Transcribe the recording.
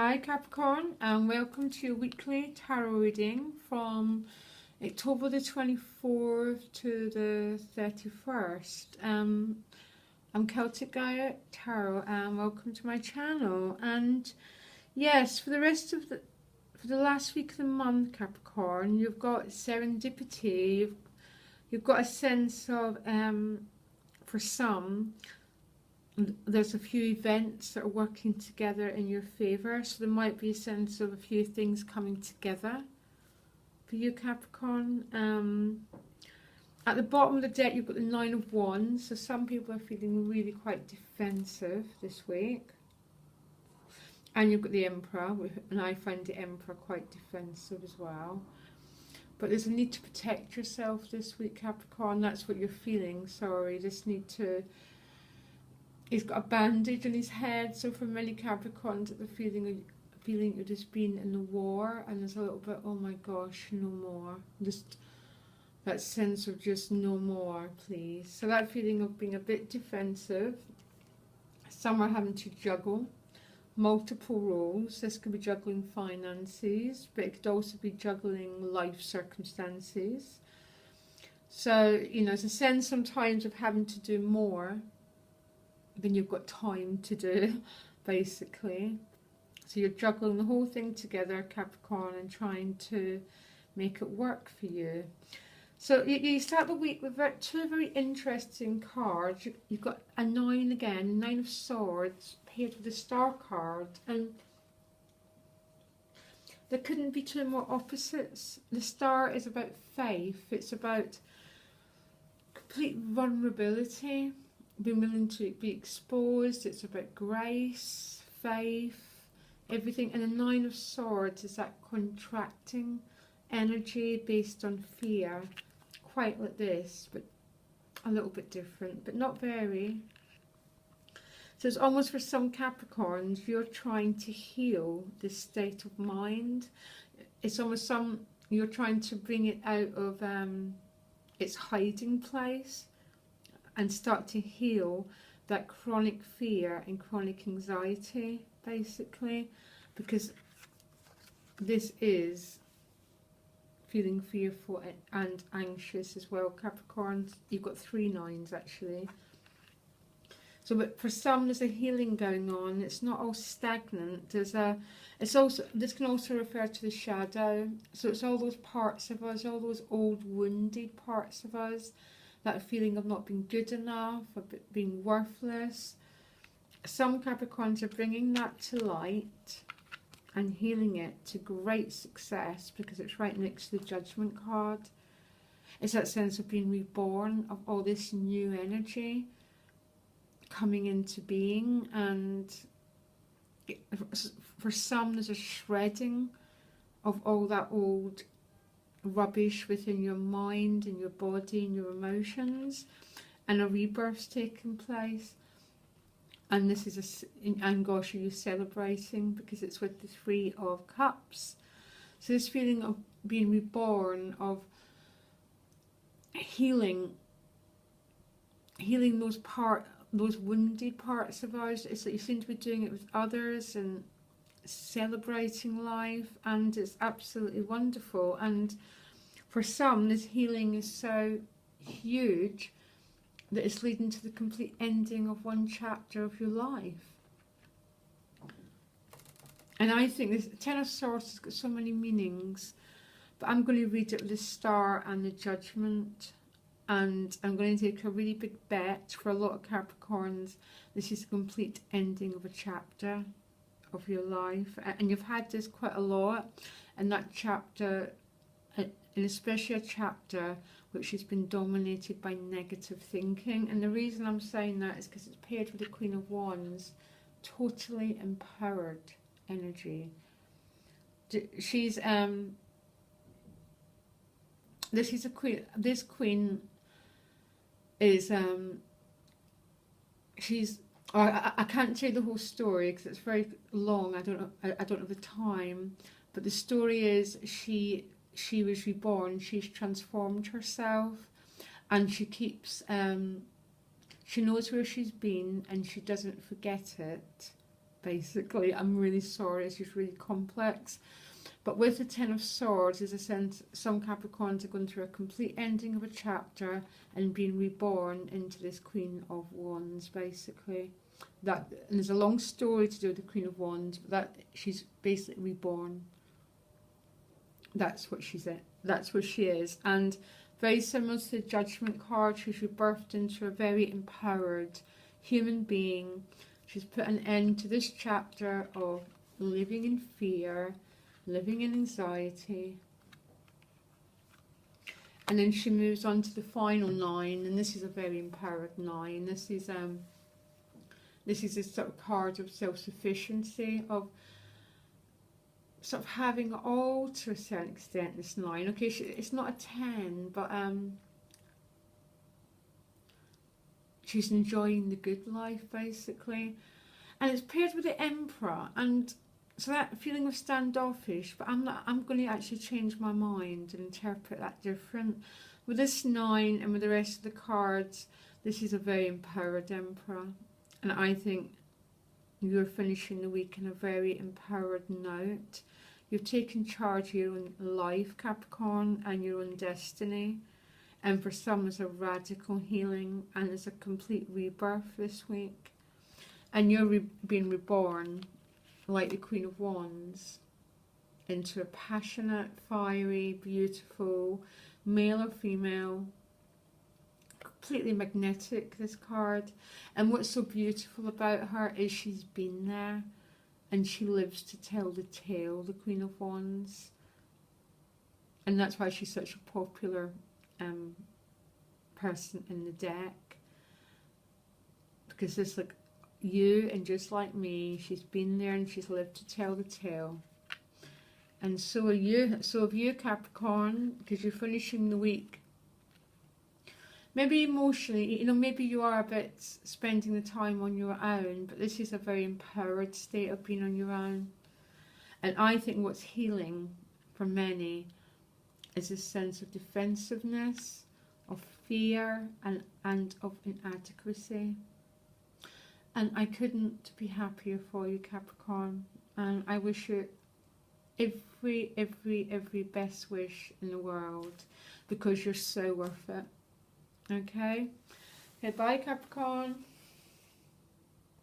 Hi Capricorn, and welcome to your weekly tarot reading from October the 24th to the 31st. I'm Celtic Gaia Tarot, and welcome to my channel. And yes, for the last week of the month, Capricorn, you've got serendipity. You've got a sense of for some, there's a few events that are working together in your favour, so there might be a sense of a few things coming together for you, Capricorn. At the bottom of the deck you've got the Nine of Wands, so some people are feeling really quite defensive this week. And you've got the Emperor, and I find the Emperor quite defensive as well. But there's a need to protect yourself this week, Capricorn. That's what you're feeling, sorry. This need to... He's got a bandage on his head, so for many Capricorns, the feeling you've just been in the war, and there's a little bit, oh my gosh, no more. Just that sense of just no more, please. So that feeling of being a bit defensive. Some are having to juggle multiple roles. This could be juggling finances, but it could also be juggling life circumstances. So, you know, it's a sense sometimes of having to do more than you've got time to do, basically. So you're juggling the whole thing together, Capricorn, and trying to make it work for you. So you start the week with two very interesting cards. You've got a 9 again, 9 of Swords, paired with a Star card, and there couldn't be two more opposites. The Star is about faith. It's about complete vulnerability, being willing to be exposed. It's about grace, faith, everything. And the Nine of Swords is that contracting energy based on fear, quite like this, but a little bit different, but not very. So it's almost for some Capricorns, you're trying to heal this state of mind. It's almost you're trying to bring it out of its hiding place and start to heal that chronic fear and chronic anxiety, basically, because this is feeling fearful and anxious as well, Capricorns. You've got 3 9s actually. So, but for some, there's a healing going on. It's not all stagnant. This can also refer to the shadow. So it's all those parts of us, all those old wounded parts of us, that feeling of not being good enough, of being worthless. Some Capricorns are bringing that to light and healing it to great success, because it's right next to the Judgment card. It's that sense of being reborn, of all this new energy coming into being. And for some, there's a shredding of all that old rubbish within your mind and your body and your emotions, and a rebirth's taking place. And this is and gosh, are you celebrating, because it's with the 3 of Cups. So this feeling of being reborn, of healing those wounded parts of ours. It's like you seem to be doing it with others and celebrating life, and it's absolutely wonderful. And for some, this healing is so huge that it's leading to the complete ending of one chapter of your life. And I think this 10 of Swords has got so many meanings, but I'm going to read it with the Star and the Judgment. And I'm going to take a really big bet for a lot of Capricorns. This is a complete ending of a chapter of your life, and you've had this quite a lot, and that chapter, and especially a chapter which has been dominated by negative thinking. And the reason I'm saying that is because it's paired with the Queen of Wands, totally empowered energy. She's this is a queen. This queen is she's, I can't tell you the whole story because it's very long. I don't have the time. But the story is she was reborn. She's transformed herself, and she keeps she knows where she's been, and she doesn't forget it. basically. I'm really sorry, it's just really complex. But with the Ten of Swords, there's a sense some Capricorns are going through a complete ending of a chapter and being reborn into this Queen of Wands, basically. And there's a long story to do with the Queen of Wands, but that she's basically reborn. That's what she's at. That's what she is. And very similar to the Judgment card, she's rebirthed into a very empowered human being. She's put an end to this chapter of living in fear, living in anxiety. And then she moves on to the final 9, and this is a very empowered 9. This is a sort of card of self-sufficiency, of sort of having all to a certain extent, this 9. Okay, it's not a 10, but she's enjoying the good life, basically. And it's paired with the Emperor, and so that feeling of standoffish, but I'm going to actually change my mind and interpret that different. With this 9 and with the rest of the cards, this is a very empowered Emperor. And I think you're finishing the week in a very empowered note. You've taken charge of your own life, Capricorn, and your own destiny. And for some, there's a radical healing and there's a complete rebirth this week. And you're being reborn, like the Queen of Wands, into a passionate, fiery, beautiful, male or female, completely magnetic, this card. And what's so beautiful about her is she's been there and she lives to tell the tale, the Queen of Wands. And that's why she's such a popular person in the deck, because it's like you, and just like me, she's been there and she's lived to tell the tale. And so are you. So have you, Capricorn, because you're finishing the week. Maybe emotionally, maybe you are a bit spending the time on your own, but this is a very empowered state of being on your own. And I think what's healing for many is a sense of defensiveness, of fear, and of inadequacy. And I couldn't be happier for you, Capricorn. And I wish you every best wish in the world, because you're so worth it. Okay? Okay, bye, Capricorn.